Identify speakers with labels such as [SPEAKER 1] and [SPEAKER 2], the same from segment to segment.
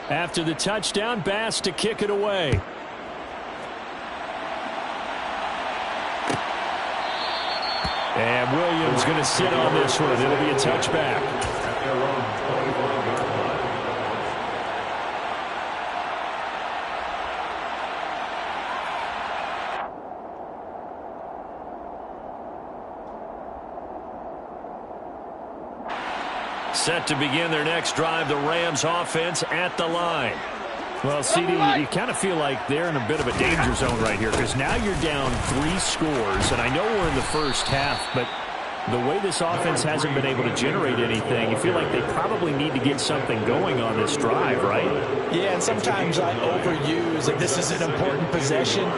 [SPEAKER 1] After the touchdown, Bass to kick it away. And Williams going to sit on this one. It'll be a touchback. Set to begin their next drive, the Rams offense at the line. Well, CD, you kind of feel like they're in a bit of a danger zone right here because now you're down 3 scores, and I know we're in the first half, but the way this offense hasn't been able to generate anything, you feel like they probably need to get something going on this drive, right?
[SPEAKER 2] Yeah, and sometimes I overuse that this is an important possession,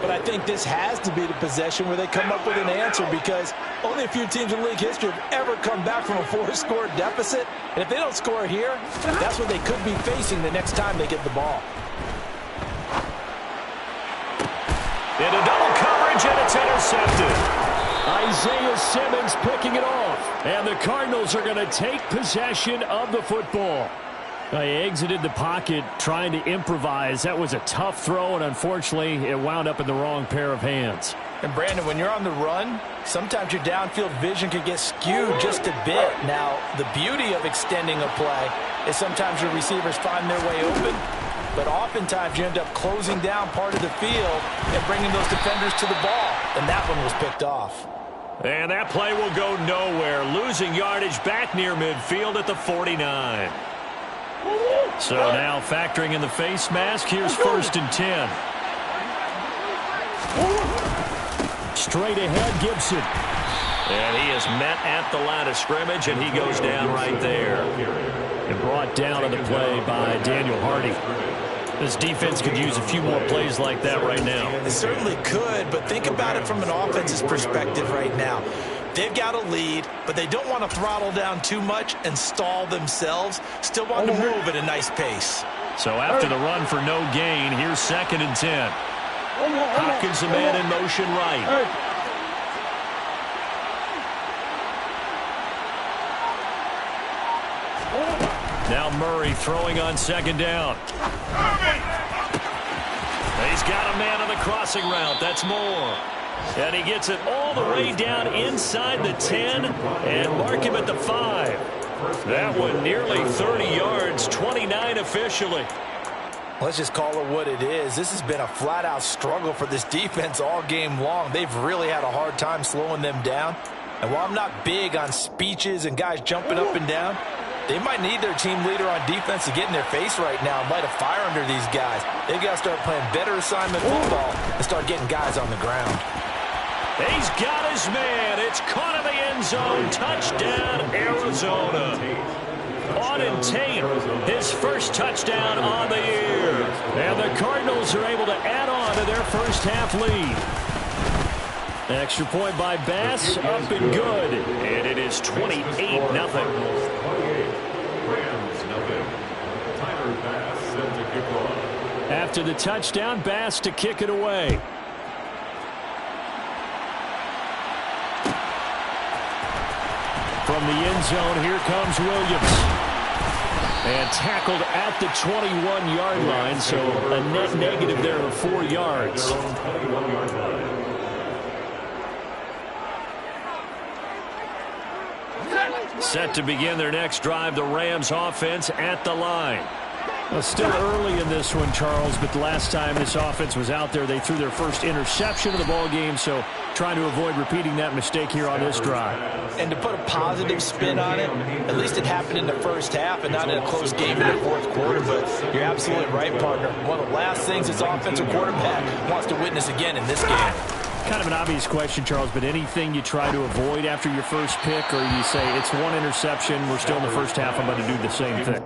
[SPEAKER 2] but I think this has to be the possession where they come up with an answer because only a few teams in league history have ever come back from a 4-score deficit. And if they don't score here, that's what they could be facing the next time they get the ball.
[SPEAKER 1] Into double coverage, and it's intercepted. Isaiah Simmons picking it off. And the Cardinals are going to take possession of the football. He exited the pocket trying to improvise. That was a tough throw, and unfortunately, it wound up in the wrong pair of hands.
[SPEAKER 2] And, Brandon, when you're on the run, sometimes your downfield vision can get skewed just a bit. Now, the beauty of extending a play is sometimes your receivers find their way open, but oftentimes you end up closing down part of the field and bringing those defenders to the ball, and that one was picked off.
[SPEAKER 1] And that play will go nowhere, losing yardage back near midfield at the 49. So now factoring in the face mask, here's 1st and 10. Straight ahead, Gibson. And he is met at the line of scrimmage, and he goes down right there. And brought down on the play by Daniel Hardy. This defense could use a few more plays like that right now.
[SPEAKER 2] They certainly could, but think about it from an offense's perspective right now. They've got a lead, but they don't want to throttle down too much and stall themselves. Still want to move at a nice pace.
[SPEAKER 1] So after the run for no gain, here's 2nd and 10. Hopkins, the man in motion right. Now Murray throwing on 2nd down. He's got a man on the crossing route. That's Moore. And he gets it all the way down inside the 10 and mark him at the 5. That one nearly 30 yards, 29 officially.
[SPEAKER 2] Let's just call it what it is. This has been a flat-out struggle for this defense all game long. They've really had a hard time slowing them down. And while I'm not big on speeches and guys jumping up and down, they might need their team leader on defense to get in their face right now and light a fire under these guys. They've got to start playing better assignment football and start getting guys on the ground.
[SPEAKER 1] He's got his man. It's caught in the end zone. Touchdown, Arizona. Auden Tate, his first touchdown on the year. And the Cardinals are able to add on to their first half lead. Extra point by Bass, up and good. And it is 28-0. After the touchdown, Bass to kick it away. From the end zone, here comes Williams. And tackled at the 21-yard line, so a net negative there of 4 yards. Set to begin their next drive, the Rams offense at the line. Well, still early in this one, Charles, but the last time this offense was out there, they threw their first interception of the ball game, so trying to avoid repeating that mistake here on this drive.
[SPEAKER 2] And to put a positive spin on it, at least it happened in the first half and not in a close game in the fourth quarter, but you're absolutely right, partner. One of the last things this offensive quarterback wants to witness again in this game.
[SPEAKER 1] Kind of an obvious question, Charles, but anything you try to avoid after your first pick, or you say it's one interception, we're still in the first half, I'm going to do the same thing?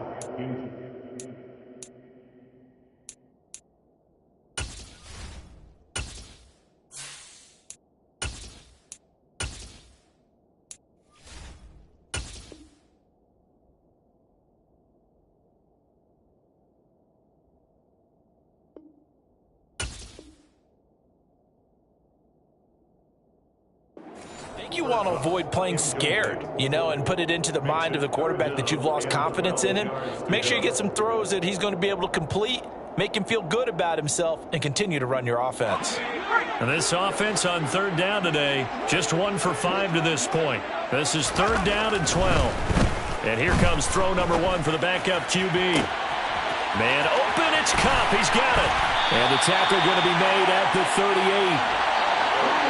[SPEAKER 2] think you want to avoid playing scared, you know, and put it into the mind of the quarterback that you've lost confidence in him. Make sure you get some throws that he's going to be able to complete, make him feel good about himself, and continue to run your offense.
[SPEAKER 1] And this offense on third down today, just 1 for 5 to this point. This is third down and 12. And here comes throw number 1 for the backup QB. Man open, it's Kupp. He's got it. And the tackle going to be made at the 38.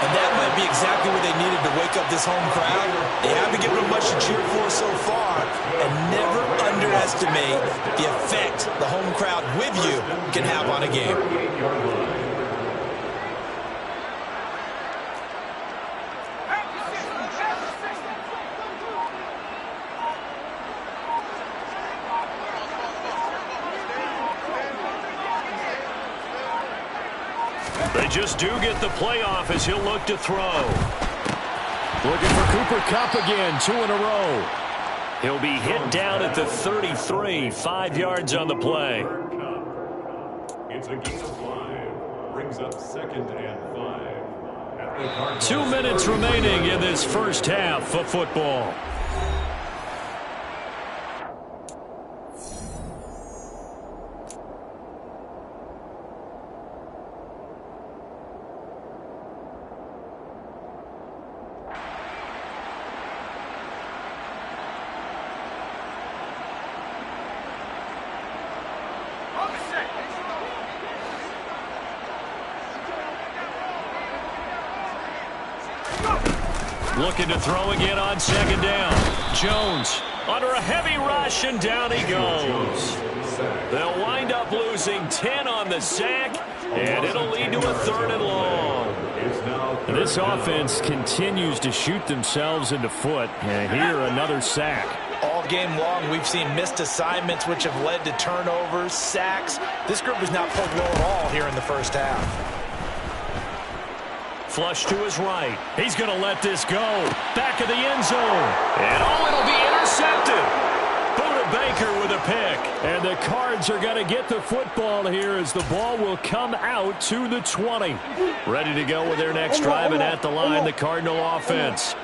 [SPEAKER 2] And that might be exactly what they needed to wake up this home crowd. They haven't given them much to cheer for so far, and never underestimate the effect the home crowd with you can have on a game.
[SPEAKER 1] They just do get the playoff as he'll look to throw. Looking for Cooper Kupp again, 2 in a row. He'll be hit down at the 33, 5 yards on the play.
[SPEAKER 3] It's a gain of 5. Brings up 2nd and 5.
[SPEAKER 1] 2 minutes remaining in this first half of football. Looking to throw again on 2nd down. Jones under a heavy rush, and down he goes. They'll wind up losing 10 on the sack, and it'll lead to a 3rd and long. And this offense continues to shoot themselves in the foot. And here, another sack.
[SPEAKER 2] All game long, we've seen missed assignments, which have led to turnovers, sacks. This group has not played well at all here in the first half.
[SPEAKER 1] Flush to his right. He's going to let this go. Back of the end zone. And it'll be intercepted. Buda Baker with a pick. And the Cards are going to get the football here as the ball will come out to the 20. Ready to go with their next drive, and at the line, the Cardinal offense.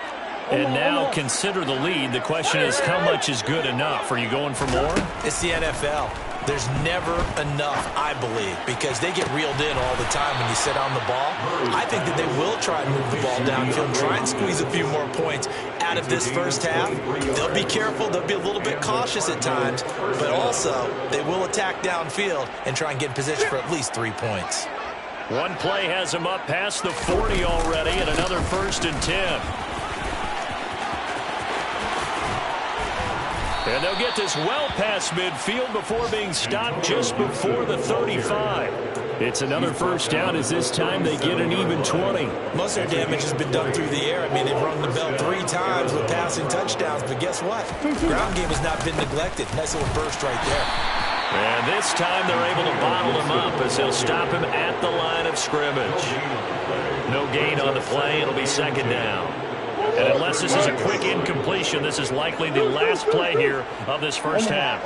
[SPEAKER 1] And now consider the lead. The question is, how much is good enough? Are you going for more?
[SPEAKER 2] It's the NFL. There's never enough, I believe, because they get reeled in all the time when you sit on the ball. I think that they will try and move the ball downfield, try and squeeze a few more points out of this first half. They'll be careful. They'll be a little bit cautious at times, but also they will attack downfield and try and get in position for at least 3 points.
[SPEAKER 1] One play has them up past the 40 already, and another 1st and 10. And they'll get this well past midfield before being stopped just before the 35. It's another first down as this time they get an even 20.
[SPEAKER 2] Most of their damage has been done through the air. I mean, they've rung the bell 3 times with passing touchdowns, but guess what? Ground game has not been neglected. Nice little burst right there.
[SPEAKER 1] And this time they're able to bottle him up as they'll stop him at the line of scrimmage. No gain on the play. It'll be 2nd down. And unless this is a quick incompletion, this is likely the last play here of this first half.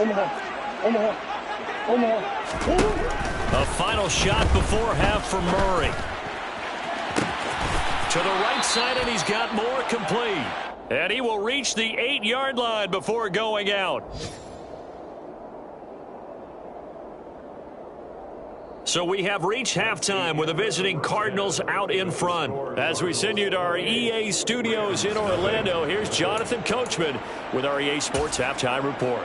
[SPEAKER 1] A final shot before half for Murray. To the right side, and he's got more complete. And he will reach the 8-yard line before going out. So we have reached halftime with the visiting Cardinals out in front. As we send you to our EA studios in Orlando, here's Jonathan Coachman with our EA Sports Halftime Report.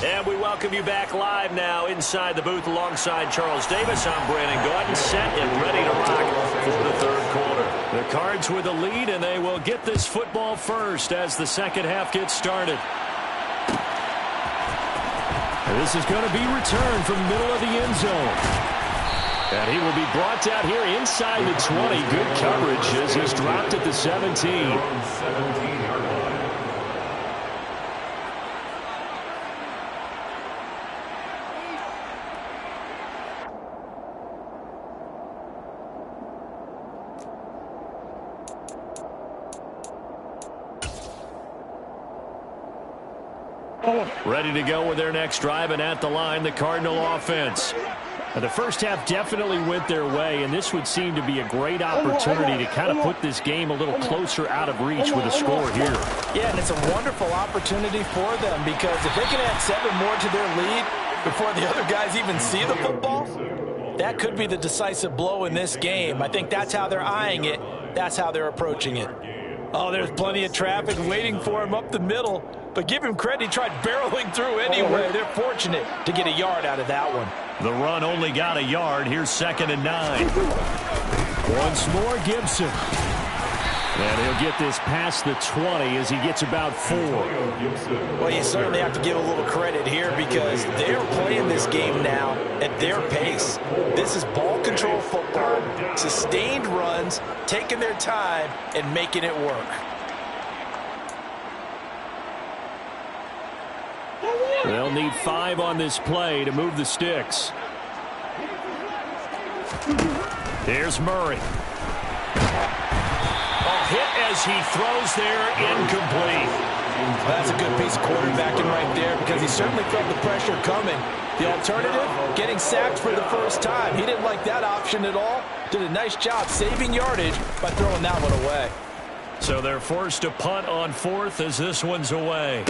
[SPEAKER 1] And we welcome you back live now inside the booth alongside Charles Davis. I'm Brandon Gordon, set and ready to rock for the 3rd quarter. The Cards with the lead, and they will get this football first as the second half gets started. This is going to be returned from the middle of the end zone. And he will be brought down here inside the 20. Good coverage as he's dropped at the 17. Ready to go with their next drive, and at the line, the Cardinal offense. Now, the first half definitely went their way, and this would seem to be a great opportunity to kind of put this game a little closer out of reach with a score here.
[SPEAKER 2] Yeah, and it's a wonderful opportunity for them, because if they can add 7 more to their lead before the other guys even see the football, that could be the decisive blow in this game. I think that's how they're eyeing it. That's how they're approaching it. Oh, there's plenty of traffic waiting for him up the middle. But give him credit, he tried barreling through anyway. They're fortunate to get a yard out of that one.
[SPEAKER 1] The run only got a yard. Here's 2nd and 9. Once more, Gibson. And he'll get this past the 20 as he gets about 4.
[SPEAKER 2] Well, you certainly have to give a little credit here, because they're playing this game now at their pace. This is ball control football, sustained runs, taking their time and making it work.
[SPEAKER 1] They'll need 5 on this play to move the sticks. Here's Murray. Hit as he throws there, incomplete.
[SPEAKER 2] That's a good piece of quarterbacking right there, because he certainly felt the pressure coming. The alternative, getting sacked for the first time. He didn't like that option at all. Did a nice job saving yardage by throwing that one away.
[SPEAKER 1] So they're forced to punt on 4th as this one's away.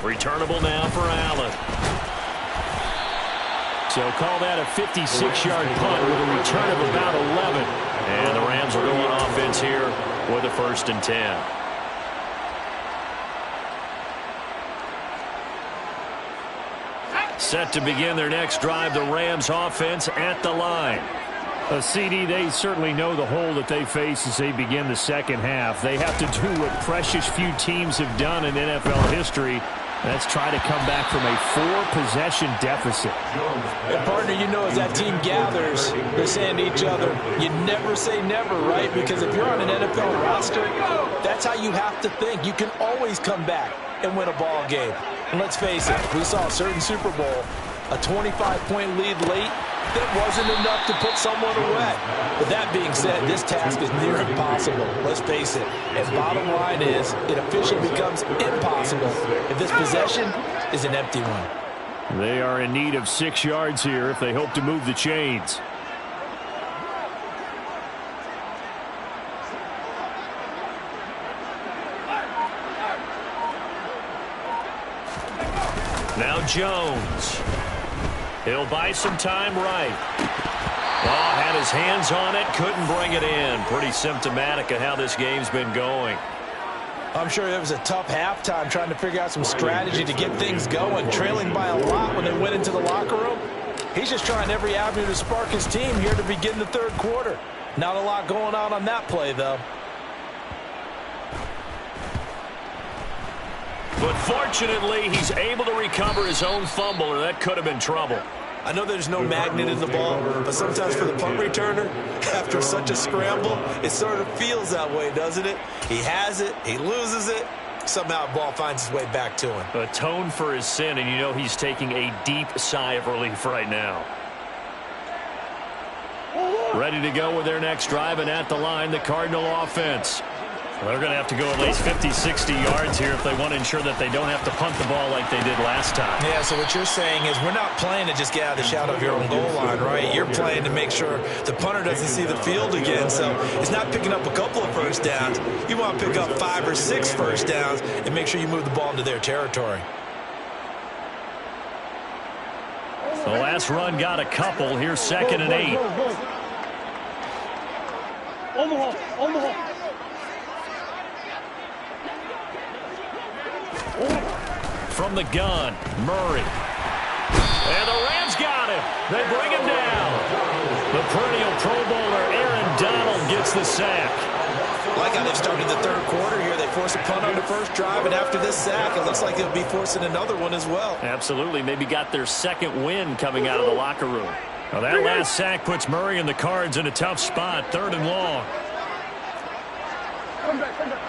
[SPEAKER 1] Returnable now for Allen. So call that a 56-yard punt with a return of about 11. And the Rams will go on offense here with a 1st and 10. Set to begin their next drive, the Rams offense at the line. CD, they certainly know the hole that they face as they begin the second half. They have to do what precious few teams have done in NFL history. Let's try to come back from a 4-possession deficit.
[SPEAKER 2] And partner, you know, as that team gathers, they're saying to each other, you never say never, right? Because if you're on an NFL roster, that's how you have to think. You can always come back and win a ball game. And let's face it, we saw a certain Super Bowl, a 25-point lead late, that wasn't enough to put someone away. But that being said, this task is near impossible. Let's face it. And bottom line is, it officially becomes impossible if this possession is an empty one.
[SPEAKER 1] They are in need of 6 yards here if they hope to move the chains. Now Jones. He'll buy some time right. Oh, had his hands on it, couldn't bring it in. Pretty symptomatic of how this game's been going.
[SPEAKER 2] I'm sure it was a tough halftime trying to figure out some strategy to get things going, trailing by a lot when they went into the locker room. He's just trying every avenue to spark his team here to begin the 3rd quarter. Not a lot going on that play, though.
[SPEAKER 1] But fortunately, he's able to recover his own fumble, or that could have been trouble.
[SPEAKER 2] I know there's no magnet in the ball, but sometimes for the punt returner, after such a scramble, it sort of feels that way, doesn't it? He has it, he loses it, somehow the ball finds its way back to him.
[SPEAKER 1] Atone for his sin, and you know he's taking a deep sigh of relief right now. Ready to go with their next drive, and at the line, the Cardinal offense. They're going to have to go at least 50, 60 yards here if they want to ensure that they don't have to punt the ball like they did last time.
[SPEAKER 2] Yeah, so what you're saying is we're not playing to just get out of the shadow of your own goal line, right? You're playing to make sure the punter doesn't see the field again. So it's not picking up a couple of first downs. You want to pick up 5 or 6 first downs and make sure you move the ball into their territory.
[SPEAKER 1] The last run got a couple. Here's 2nd and 8. From the gun, Murray. And the Rams got him. They bring him down. The perennial Pro Bowler Aaron Donald gets the sack.
[SPEAKER 2] Like how they've started the 3rd quarter here. They force a punt on the first drive, and after this sack, it looks like they'll be forcing another one as well.
[SPEAKER 1] Absolutely. Maybe got their 2nd win coming out of the locker room. Now that last sack puts Murray and the Cards in a tough spot, 3rd and long.
[SPEAKER 4] Come back, come back.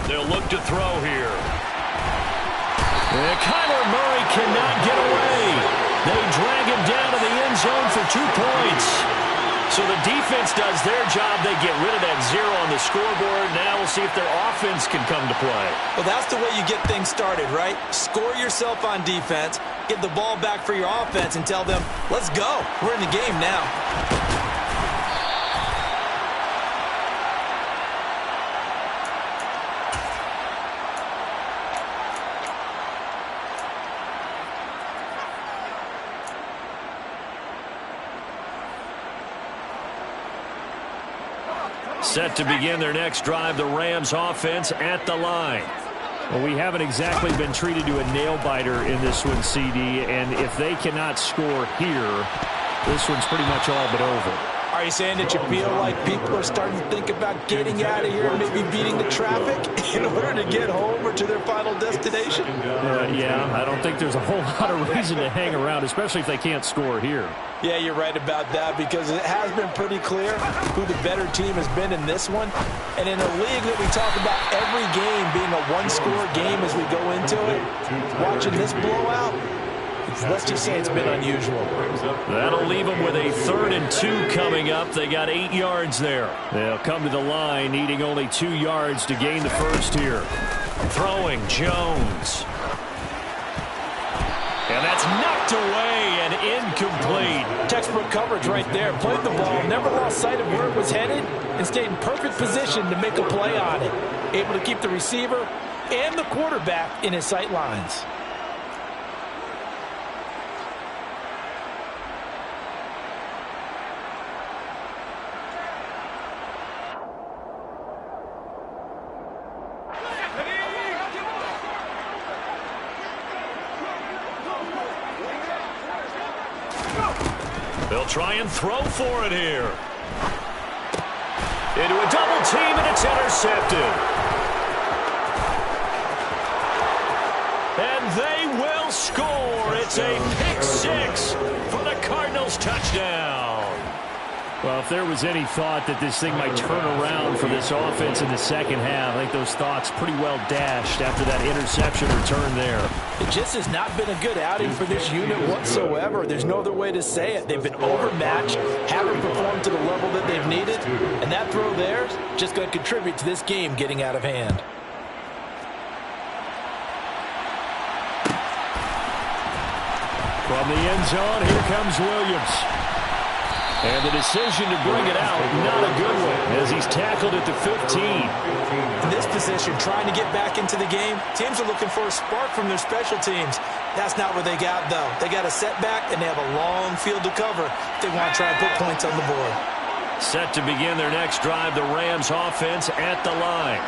[SPEAKER 1] They'll look to throw here. And Kyler Murray cannot get away. They drag him down to the end zone for 2 points. So the defense does their job. They get rid of that 0 on the scoreboard. Now we'll see if their offense can come to play.
[SPEAKER 2] Well, that's the way you get things started, right? Score yourself on defense, get the ball back for your offense, and tell them, let's go. We're in the game now.
[SPEAKER 1] Set to begin their next drive, the Rams offense at the line.
[SPEAKER 4] Well, we haven't exactly been treated to a nail-biter in this one, CD, and if they cannot score here, this one's pretty much all but over.
[SPEAKER 2] Are you saying that you feel like people are starting to think about getting out of here and maybe beating the traffic in order to get home or to their final destination?
[SPEAKER 4] Yeah, I don't think there's a whole lot of reason to hang around, especially if they can't score here.
[SPEAKER 2] Yeah, you're right about that, because it has been pretty clear who the better team has been in this one. And in a league that we talk about every game being a one-score game as we go into it, watching this blowout, let's just say it's been unusual.
[SPEAKER 1] That'll leave them with a 3rd and 2 coming up. They got 8 yards there.
[SPEAKER 4] They'll come to the line needing only 2 yards to gain the first here.
[SPEAKER 1] Throwing Jones. And that's knocked away and incomplete.
[SPEAKER 2] Textbook coverage right there. Played the ball, never lost sight of where it was headed, and stayed in perfect position to make a play on it. Able to keep the receiver and the quarterback in his sight lines.
[SPEAKER 1] They'll try and throw for it here. Into a double team, and it's intercepted. And they will score. It's a pick 6 for the Cardinals touchdown.
[SPEAKER 4] Well, if there was any thought that this thing might turn around for this offense in the second half, I think those thoughts pretty well dashed after that interception return there.
[SPEAKER 2] It just has not been a good outing for this unit whatsoever. There's no other way to say it. They've been overmatched, haven't performed to the level that they've needed, and that throw there is just going to contribute to this game getting out of hand.
[SPEAKER 4] From the end zone, here comes Williams. And the decision to bring it out, not a good one, as he's tackled at the 15.
[SPEAKER 2] In this position, trying to get back into the game, teams are looking for a spark from their special teams. That's not what they got, though. They got a setback, and they have a long field to cover if they want to try and put points on the board.
[SPEAKER 1] Set to begin their next drive, the Rams offense at the line.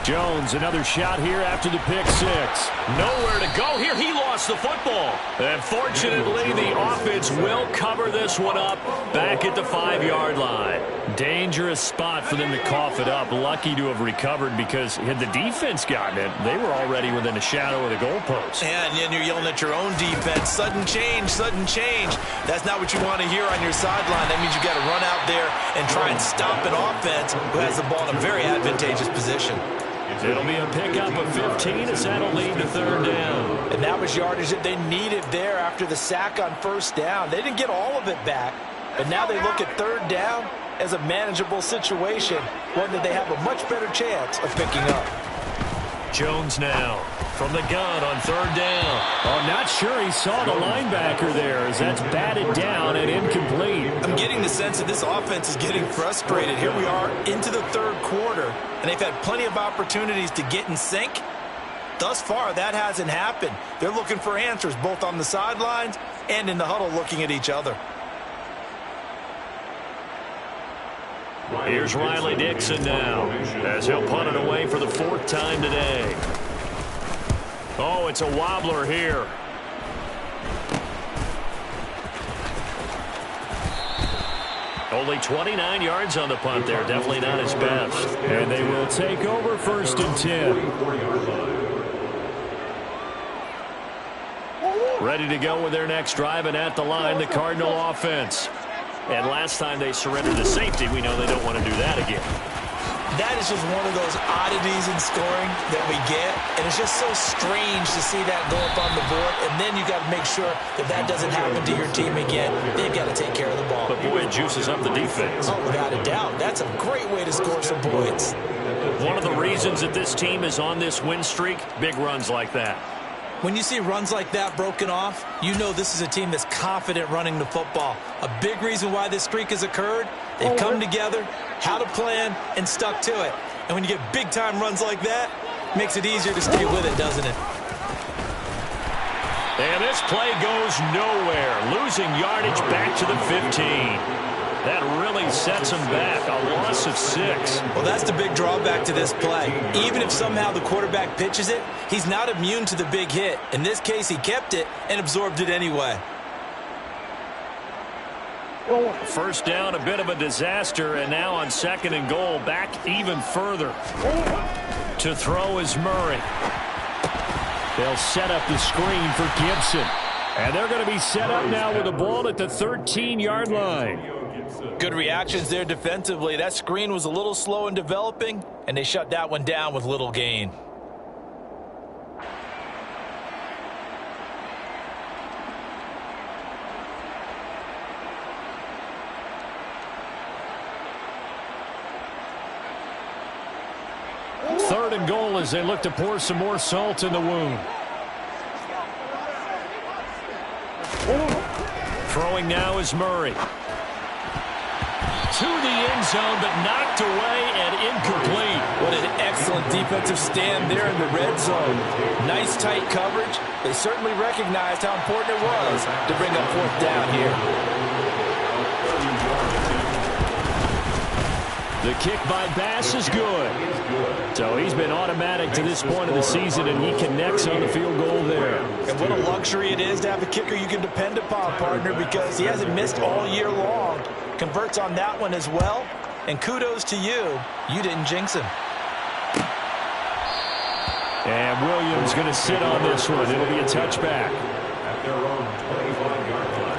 [SPEAKER 4] Jones, another shot here after the pick 6.
[SPEAKER 1] Nowhere to go here. He lost the football. And fortunately, the offense will cover this one up back at the 5-yard line.
[SPEAKER 4] Dangerous spot for them to cough it up. Lucky to have recovered, because had the defense gotten it, they were already within a shadow of the goalpost.
[SPEAKER 2] Yeah, and then you're yelling at your own defense. Sudden change, sudden change. That's not what you want to hear on your sideline. That means you got to run out there and try and stop an offense who has the ball in a very advantageous position.
[SPEAKER 1] It'll be a pickup of 15 as that'll lead to 3rd down.
[SPEAKER 2] And that was yardage that they needed there after the sack on 1st down. They didn't get all of it back, but now they look at 3rd down as a manageable situation, one that they have a much better chance of picking up.
[SPEAKER 1] Jones now from the gun on 3rd down.
[SPEAKER 4] I'm not sure he saw the linebacker there, as that's batted down and incomplete.
[SPEAKER 2] I'm getting the sense that this offense is getting frustrated. Here we are into the 3rd quarter, and they've had plenty of opportunities to get in sync. Thus far, that hasn't happened. They're looking for answers both on the sidelines and in the huddle looking at each other.
[SPEAKER 1] Here's Riley Dixon now, as he'll punt it away for the 4th time today. Oh, it's a wobbler here. Only 29 yards on the punt there. Definitely not his best.
[SPEAKER 4] And they will take over 1st and 10.
[SPEAKER 1] Ready to go with their next drive, and at the line, the Cardinal offense. And last time they surrendered to safety, we know they don't want to do that again.
[SPEAKER 2] That is just one of those oddities in scoring that we get, and it's just so strange to see that go up on the board, and then you got to make sure that that doesn't happen to your team again. They've got to take care of the ball.
[SPEAKER 1] But boy, it juices up the defense.
[SPEAKER 2] Oh, without a doubt. That's a great way to score some points.
[SPEAKER 1] One of the reasons that this team is on this win streak, big runs like that.
[SPEAKER 2] When you see runs like that broken off, you know this is a team that's confident running the football. A big reason why this streak has occurred, they've come together, had a plan, and stuck to it. And when you get big-time runs like that, it makes it easier to stay with it, doesn't it?
[SPEAKER 1] And this play goes nowhere, losing yardage back to the 15. That really sets him back, a loss of 6.
[SPEAKER 2] Well, that's the big drawback to this play. Even if somehow the quarterback pitches it, he's not immune to the big hit. In this case, he kept it and absorbed it anyway.
[SPEAKER 1] First down, a bit of a disaster, and now on 2nd and goal, back even further. To throw is Murray. They'll set up the screen for Gibson. And they're going to be set up now with the ball at the 13-yard line.
[SPEAKER 2] Good reactions there defensively. That screen was a little slow in developing, and they shut that one down with little gain.
[SPEAKER 1] Third and goal as they look to pour some more salt in the wound. Throwing now is Murray. To the end zone, but knocked away and incomplete.
[SPEAKER 2] What an excellent defensive stand there in the red zone. Nice tight coverage. They certainly recognized how important it was to bring up 4th down here.
[SPEAKER 1] The kick by Bass is good. So he's been automatic to this point of the season, and he connects on the field goal there.
[SPEAKER 2] And what a luxury it is to have a kicker you can depend upon, partner, because he hasn't missed all year long. Converts on that one as well. And kudos to you. You didn't jinx him.
[SPEAKER 1] And Williams going to sit on this one. It'll be a touchback.
[SPEAKER 3] At their own 25-yard line.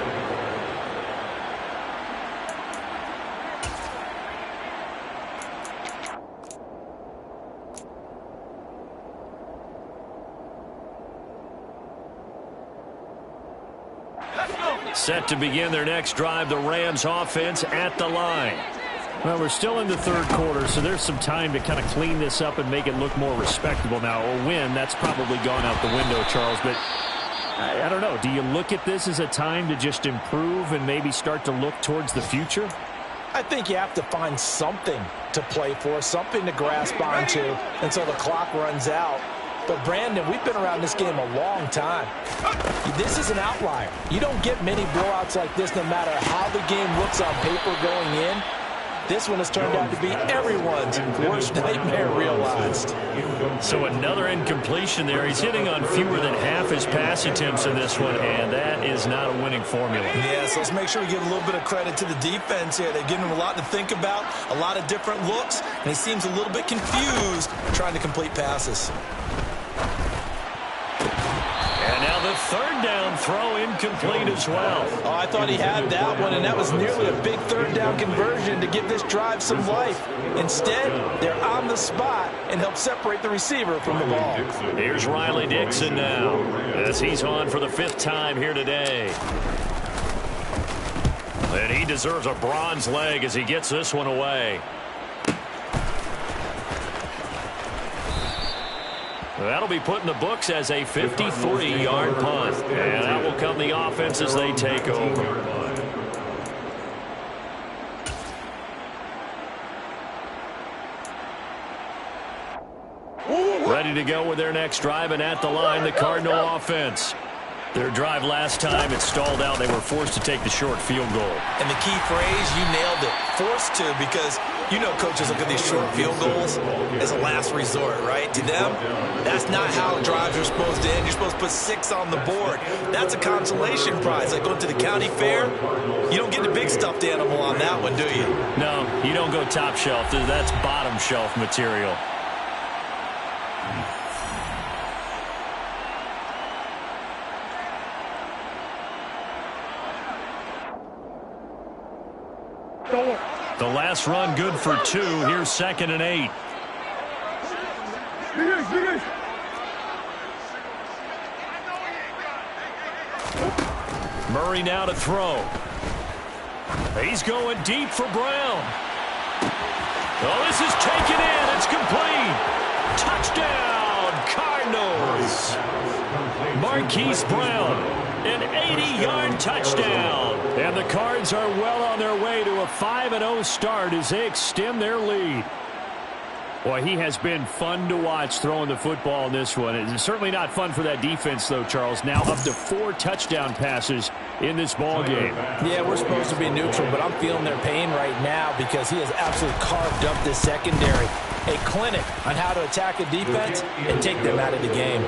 [SPEAKER 1] Set to begin their next drive, the Rams offense at the line. Well, we're still in the 3rd quarter, so there's some time to kind of clean this up and make it look more respectable now. A win, that's probably gone out the window, Charles, but I don't know. Do you look at this as a time to just improve and maybe start to look towards the future?
[SPEAKER 2] I think you have to find something to play for, something to grasp onto until the clock runs out. But, Brandon, we've been around this game a long time. This is an outlier. You don't get many blowouts like this no matter how the game looks on paper going in. This one has turned out to be everyone's worst nightmare realized.
[SPEAKER 1] So another incompletion there. He's hitting on fewer than half his pass attempts in this one, and that is not a winning formula.
[SPEAKER 2] Yes, let's make sure we give a little bit of credit to the defense here. They've given him a lot to think about, a lot of different looks, and he seems a little bit confused trying to complete passes.
[SPEAKER 1] And now the 3rd down throw incomplete as well.
[SPEAKER 2] Oh, I thought he had that one, and that was nearly a big 3rd down conversion to give this drive some life. Instead, they're on the spot and help separate the receiver from the ball.
[SPEAKER 1] Here's Riley Dixon now as he's on for the 5th time here today. And he deserves a bronze leg as he gets this one away. That'll be put in the books as a 53-yard punt. And that will come the offense as they take over. Ready to go with their next drive, and at the line, the Cardinal offense. Their drive last time, it stalled out. They were forced to take the short field goal.
[SPEAKER 2] And the key phrase, you nailed it, forced to, because you know coaches look at these short field goals as a last resort, right? To them, that's not how drives are supposed to end. You're supposed to put 6 on the board. That's a consolation prize. Like going to the county fair, you don't get the big stuffed animal on that one, do you?
[SPEAKER 1] No, you don't go top shelf. That's bottom shelf material. The last run good for 2. Here's 2nd and 8. Murray now to throw. He's going deep for Brown. Oh, this is taken in. It's complete. Touchdown, Cardinals. Marquise Brown, an 80-yard touchdown. And the Cards are well on their way to a 5-0 start as they extend their lead. Boy, he has been fun to watch throwing the football in this one. It's certainly not fun for that defense, though, Charles. Now up to 4 touchdown passes in this ball game.
[SPEAKER 2] Yeah, we're supposed to be neutral, but I'm feeling their pain right now because he has absolutely carved up this secondary. A clinic on how to attack a defense and take them out of the game.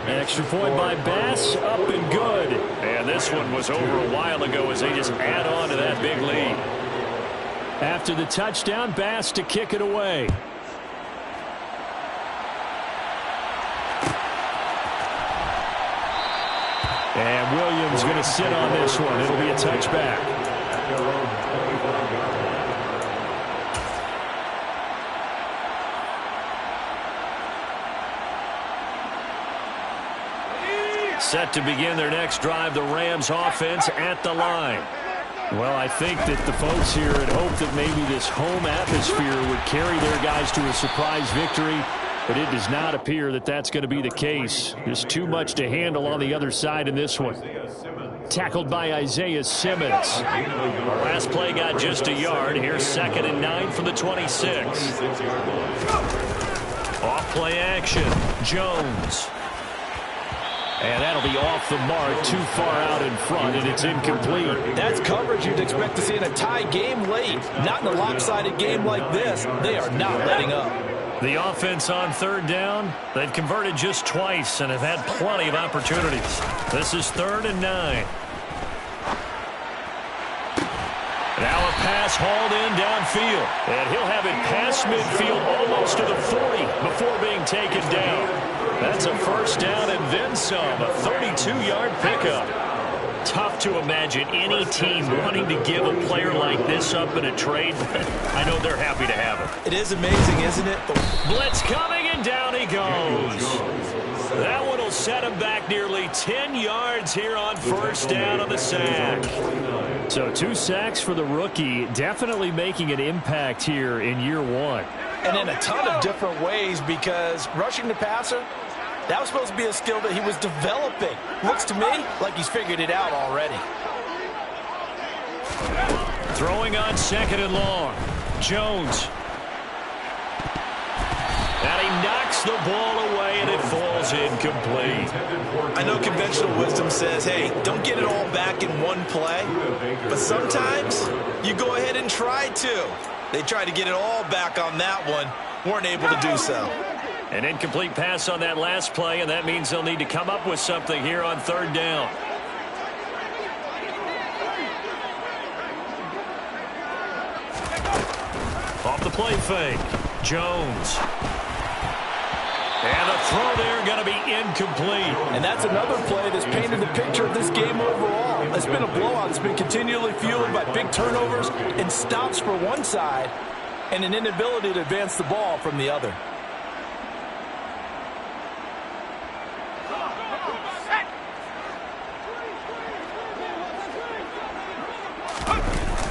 [SPEAKER 1] An extra point by Bass, up and good. And this one was over a while ago as they just add on to that big lead. After the touchdown, Bass to kick it away. And Williams going to sit on this one. It'll be a touchback. Set to begin their next drive, the Rams offense at the line. Well, I think that the folks here had hoped that maybe this home atmosphere would carry their guys to a surprise victory. But it does not appear that that's going to be the case. There's too much to handle on the other side in this one. Tackled by Isaiah Simmons. Last play got just a yard. Here's 2nd and 9 from the 26. Off play action. Jones. And that'll be off the mark, too far out in front, and it's incomplete.
[SPEAKER 2] That's coverage you'd expect to see in a tie game late. Not in a lopsided game like this. They are not letting up.
[SPEAKER 1] The offense on 3rd down, they've converted just twice and have had plenty of opportunities. This is 3rd and 9. Now a pass hauled in downfield. And he'll have it past midfield almost to the 40 before being taken down. That's a 1st down and then some, a 32-yard pickup. Tough to imagine any team wanting to give a player like this up in a trade, but I know they're happy to have him.
[SPEAKER 2] It is amazing, isn't it?
[SPEAKER 1] Blitz coming, and down he goes. That one will set him back nearly 10 yards here on 1st down on the sack. So 2 sacks for the rookie, definitely making an impact here in year 1.
[SPEAKER 2] And in a ton of different ways, because rushing the passer, that was supposed to be a skill that he was developing. Looks to me like he's figured it out already.
[SPEAKER 1] Throwing on 2nd and long. Jones. And he knocks the ball away, and it falls incomplete.
[SPEAKER 2] I know conventional wisdom says, hey, don't get it all back in one play. But sometimes you go ahead and try to. They tried to get it all back on that one. Weren't able to do so.
[SPEAKER 1] An incomplete pass on that last play, and that means they'll need to come up with something here on 3rd down. Off the play fake. Jones. And the throw there going to be incomplete.
[SPEAKER 2] And that's another play that's painted the picture of this game overall. It's been a blowout. It's been continually fueled by big turnovers and stops for one side and an inability to advance the ball from the other.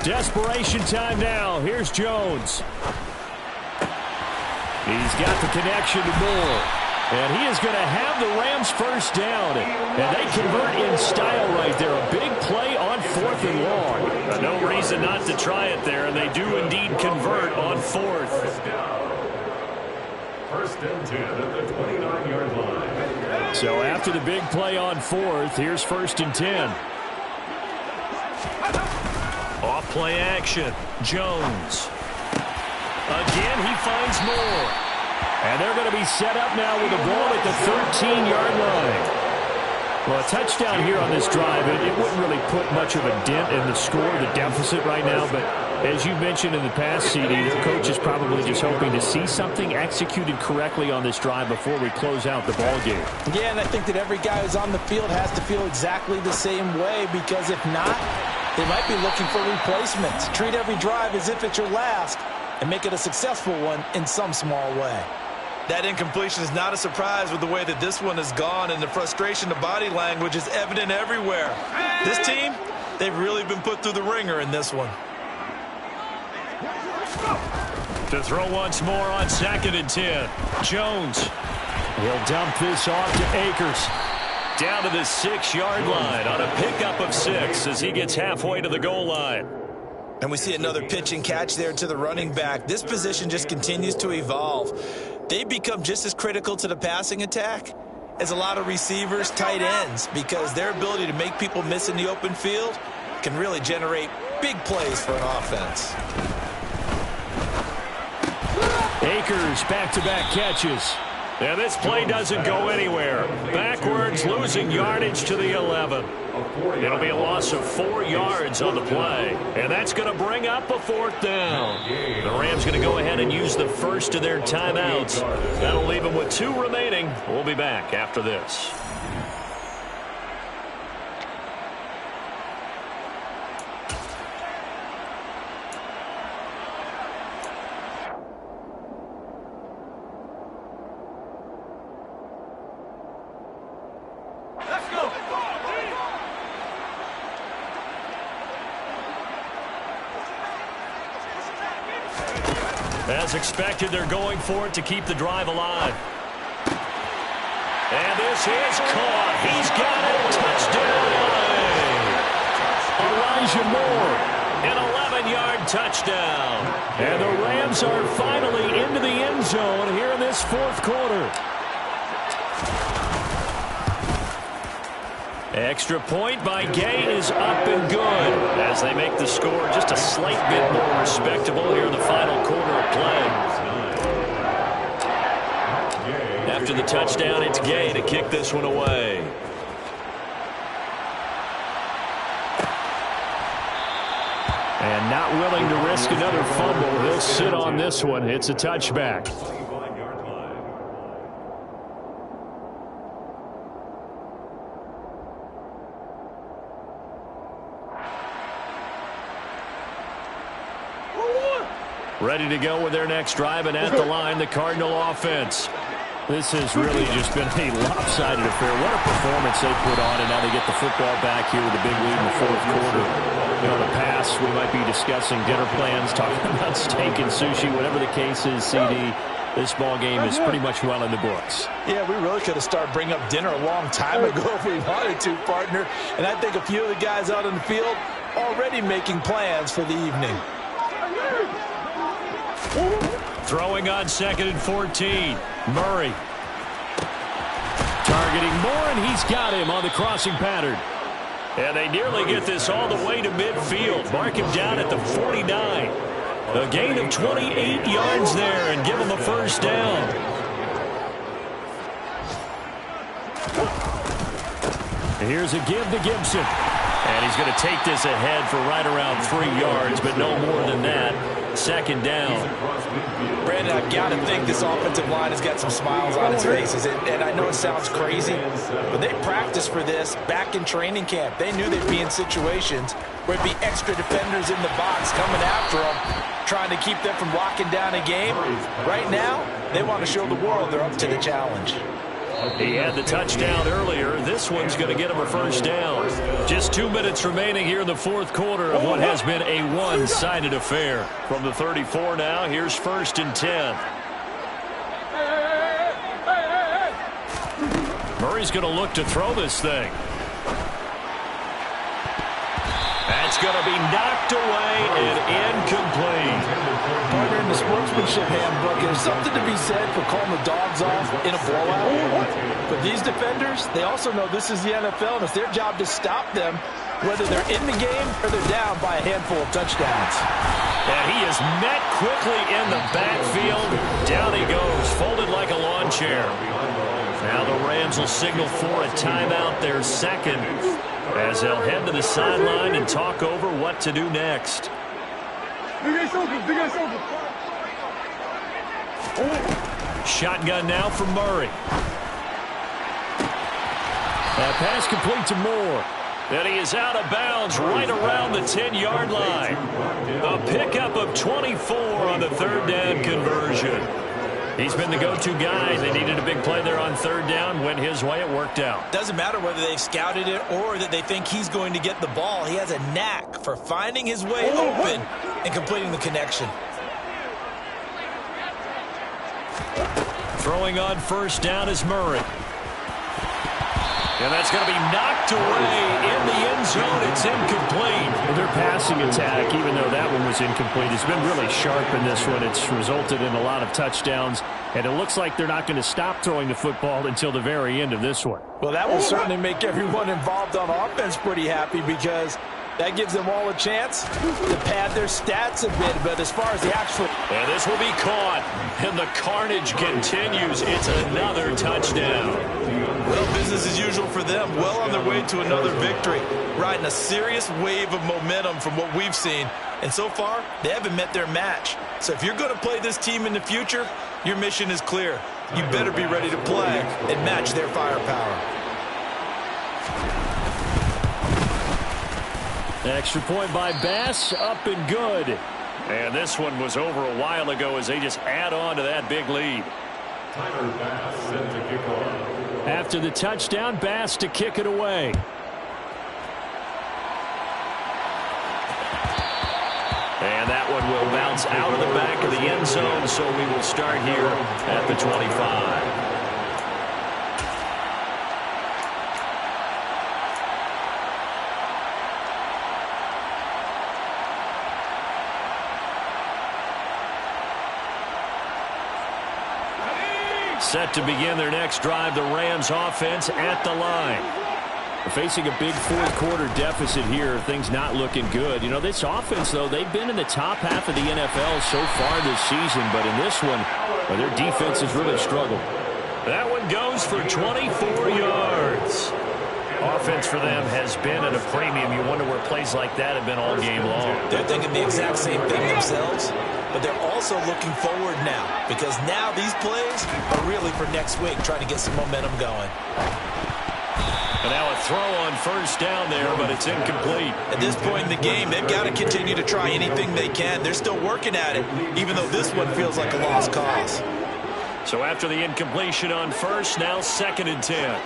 [SPEAKER 1] Desperation time now. Here's Jones. He's got the connection to Moore. And he is going to have the Rams 1st down. And they convert in style right there. A big play on 4th and long. No reason not to try it there. And they do indeed convert on 4th.
[SPEAKER 3] 1st and 10 at the 29-yard line.
[SPEAKER 1] So after the big play on 4th, here's 1st and 10. Off play action. Jones. Again, he finds Moore. And they're going to be set up now with the ball at the 13-yard line. Well, a touchdown here on this drive, it wouldn't really put much of a dent in the score, the deficit right now. But as you mentioned in the past, CD, their coach is probably just hoping to see something executed correctly on this drive before we close out the ball game.
[SPEAKER 2] Yeah, and I think that every guy who's on the field has to feel exactly the same way, because if not, They might be looking for replacements. Treat every drive as if it's your last and make it a successful one in some small way. That incompletion is not a surprise with the way that this one has gone, and the frustration, the body language is evident everywhere. This team, they've really been put through the ringer in this one.
[SPEAKER 1] To throw once more on 2nd and 10. Jones. He'll dump this off to Akers. Down to the 6-yard line on a pickup of 6 as he gets halfway to the goal line.
[SPEAKER 2] And we see another pitch and catch there to the running back. This position just continues to evolve. They become just as critical to the passing attack as a lot of receivers, tight ends, because their ability to make people miss in the open field can really generate big plays for an offense.
[SPEAKER 1] Akers back-to-back catches. And this play doesn't go anywhere. Backwards, losing yardage to the 11. It'll be a loss of 4 yards on the play. And that's going to bring up a 4th down. The Rams going to go ahead and use the first of their timeouts. That'll leave them with 2 remaining. We'll be back after this. As expected, they're going for it to keep the drive alive. And this is caught. He's got it. Touchdown, Elijah Moore. An 11-yard touchdown. And the Rams are finally into the end zone here in this 4th quarter. Extra point by Gay is up and good as they make the score just a slight bit more respectable here in the final quarter of play. After the touchdown, it's Gay to kick this one away. And not willing to risk another fumble, he'll sit on this one. It's a touchback. Ready to go with their next drive, and at the line, the Cardinal offense. This has really just been a lopsided affair. What a performance they put on, and now they get the football back here with a big lead in the 4th quarter. You know, in the past, we might be discussing dinner plans, talking about steak and sushi, whatever the case is, CD. This ball game is pretty much well in the books.
[SPEAKER 2] Yeah, we really could have started bringing up dinner a long time ago if we wanted to, partner. And I think a few of the guys out on the field already making plans for the evening.
[SPEAKER 1] Throwing on 2nd and 14. Murray. Targeting Moore, and he's got him on the crossing pattern. And they nearly get this all the way to midfield. Mark him down at the 49. A gain of 28 yards there and give him a 1st down. Here's a give to Gibson. And he's going to take this ahead for right around 3 yards, but no more than that. 2nd down.
[SPEAKER 2] Brandon, I've got to think this offensive line has got some smiles on its faces. And I know it sounds crazy, but they practiced for this back in training camp. They knew they'd be in situations where it'd be extra defenders in the box coming after them, trying to keep them from locking down a game. Right now, they want to show the world they're up to the challenge.
[SPEAKER 1] He had the touchdown earlier. This one's going to get him a 1st down. Just 2 minutes remaining here in the 4th quarter of what has been a one-sided affair. From the 34 now, here's 1st and 10. Murray's going to look to throw this thing. That's going to be knocked away and incomplete.
[SPEAKER 2] Partner, in the sportsmanship handbook, there's something to be said for calling the dogs off in a blowout. But these defenders, they also know this is the NFL, and it's their job to stop them, whether they're in the game or they're down by a handful of touchdowns.
[SPEAKER 1] And he is met quickly in the backfield. Down he goes, folded like a lawn chair. Now the Rams will signal for a timeout, their 2nd, as they'll head to the sideline and talk over what to do next. Shotgun now from Murray. That pass complete to Moore. And he is out of bounds right around the 10-yard line. A pickup of 24 on the third down conversion. He's been the go-to guy. They needed a big play there on third down. Went his way. It worked out.
[SPEAKER 2] Doesn't matter whether they've scouted it or that they think he's going to get the ball. He has a knack for finding his way open and completing the connection.
[SPEAKER 1] Throwing on first down is Murray. And that's going to be knocked away in the end zone. It's incomplete.
[SPEAKER 4] Well, their passing attack, even though that one was incomplete, has been really sharp in this one. It's resulted in a lot of touchdowns, and it looks like they're not going to stop throwing the football until the very end of this one.
[SPEAKER 2] Well, that will certainly make everyone involved on offense pretty happy because that gives them all a chance to pad their stats a bit. But as far as the actual...
[SPEAKER 1] And this will be caught, and the carnage continues. It's another touchdown.
[SPEAKER 2] Well, business as usual for them. Well on their way to another victory. Riding a serious wave of momentum from what we've seen. And so far, they haven't met their match. So if you're going to play this team in the future, your mission is clear. You better be ready to play and match their firepower.
[SPEAKER 4] Extra point by Bass, up and good.
[SPEAKER 1] And this one was over a while ago as they just add on to that big lead.
[SPEAKER 3] Tyler Bass set to kick off.
[SPEAKER 4] After the touchdown, Bass to kick it away.
[SPEAKER 1] And that one will bounce out of the back of the end zone, so we will start here at the 25. Set to begin their next drive, the Rams offense at the line.
[SPEAKER 4] Facing a big fourth-quarter deficit here, things not looking good. You know, this offense, though, they've been in the top half of the NFL so far this season, but in this one, their defense has really struggled.
[SPEAKER 1] That one goes for 24 yards. Offense for them has been at a premium. You wonder where plays like that have been all game long.
[SPEAKER 2] They're thinking the exact same thing themselves, but they're also looking forward now because now these plays are really for next week, trying to get some momentum going.
[SPEAKER 1] And now a throw on first down there, but it's incomplete.
[SPEAKER 2] At this point in the game, they've got to continue to try anything they can. They're still working at it, even though this one feels like a lost cause.
[SPEAKER 1] So after the incompletion on first, now 2nd and 10.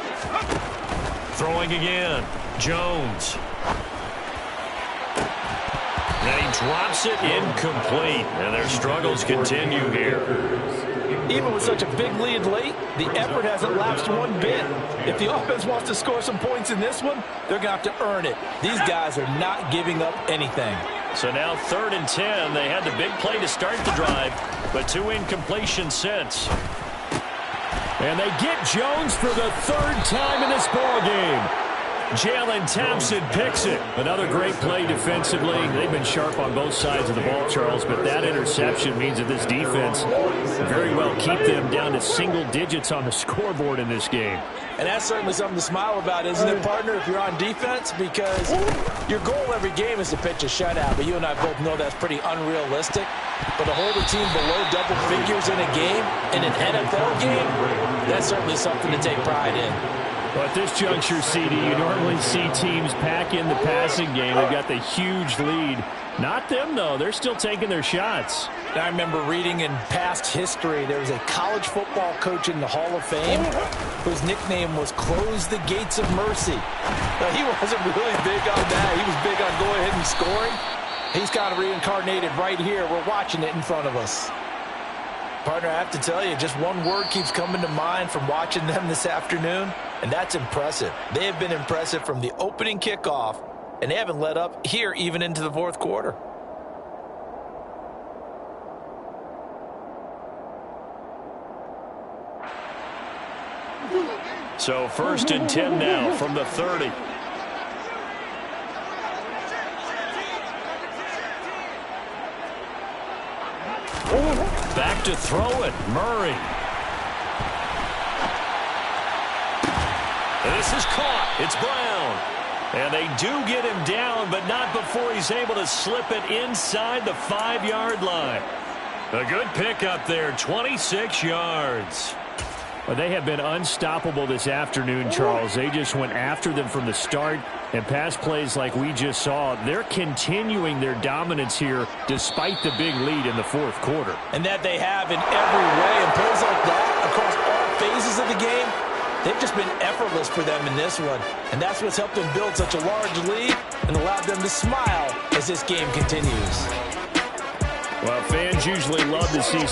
[SPEAKER 1] Throwing again, Jones. And he drops it incomplete. And their struggles continue here.
[SPEAKER 2] Even with such a big lead late, the effort hasn't lapsed one bit. If the offense wants to score some points in this one, they're going to have to earn it. These guys are not giving up anything.
[SPEAKER 1] So now 3rd and 10. They had the big play to start the drive, but 2 incompletions since.
[SPEAKER 4] And they get Jones for the 3rd time in this ballgame.
[SPEAKER 1] Jalen Thompson picks it.
[SPEAKER 4] Another great play defensively. They've been sharp on both sides of the ball, Charles, but that interception means that this defense very well keep them down to single digits on the scoreboard in this game.
[SPEAKER 2] And that's certainly something to smile about, isn't it, partner, if you're on defense? Because your goal every game is to pitch a shutout, but you and I both know that's pretty unrealistic. But to hold a team below double figures in a game, in an NFL game, that's certainly something to take pride in.
[SPEAKER 4] Well, at this juncture, CD, you normally see teams pack in the passing game. They've got the huge lead. Not them, though. They're still taking their shots.
[SPEAKER 2] I remember reading in past history, there was a college football coach in the Hall of Fame whose nickname was Close the Gates of Mercy. Now, he wasn't really big on that. He was big on going ahead and scoring. He's kind of reincarnated right here. We're watching it in front of us. Partner, I have to tell you, just one word keeps coming to mind from watching them this afternoon, and that's impressive. They have been impressive from the opening kickoff, and they haven't let up here even into the fourth quarter.
[SPEAKER 1] So 1st and 10 now from the 30. Back to throw it, Murray. And this is caught. It's Brown. And they do get him down, but not before he's able to slip it inside the 5-yard line. A good pickup there, 26 yards.
[SPEAKER 4] Well, they have been unstoppable this afternoon, Charles. They just went after them from the start, and pass plays like we just saw, they're continuing their dominance here despite the big lead in the fourth quarter.
[SPEAKER 2] And that they have in every way, and plays like that across all phases of the game, they've just been effortless for them in this one. And that's what's helped them build such a large lead and allowed them to smile as this game continues.
[SPEAKER 4] Well, fans usually love to see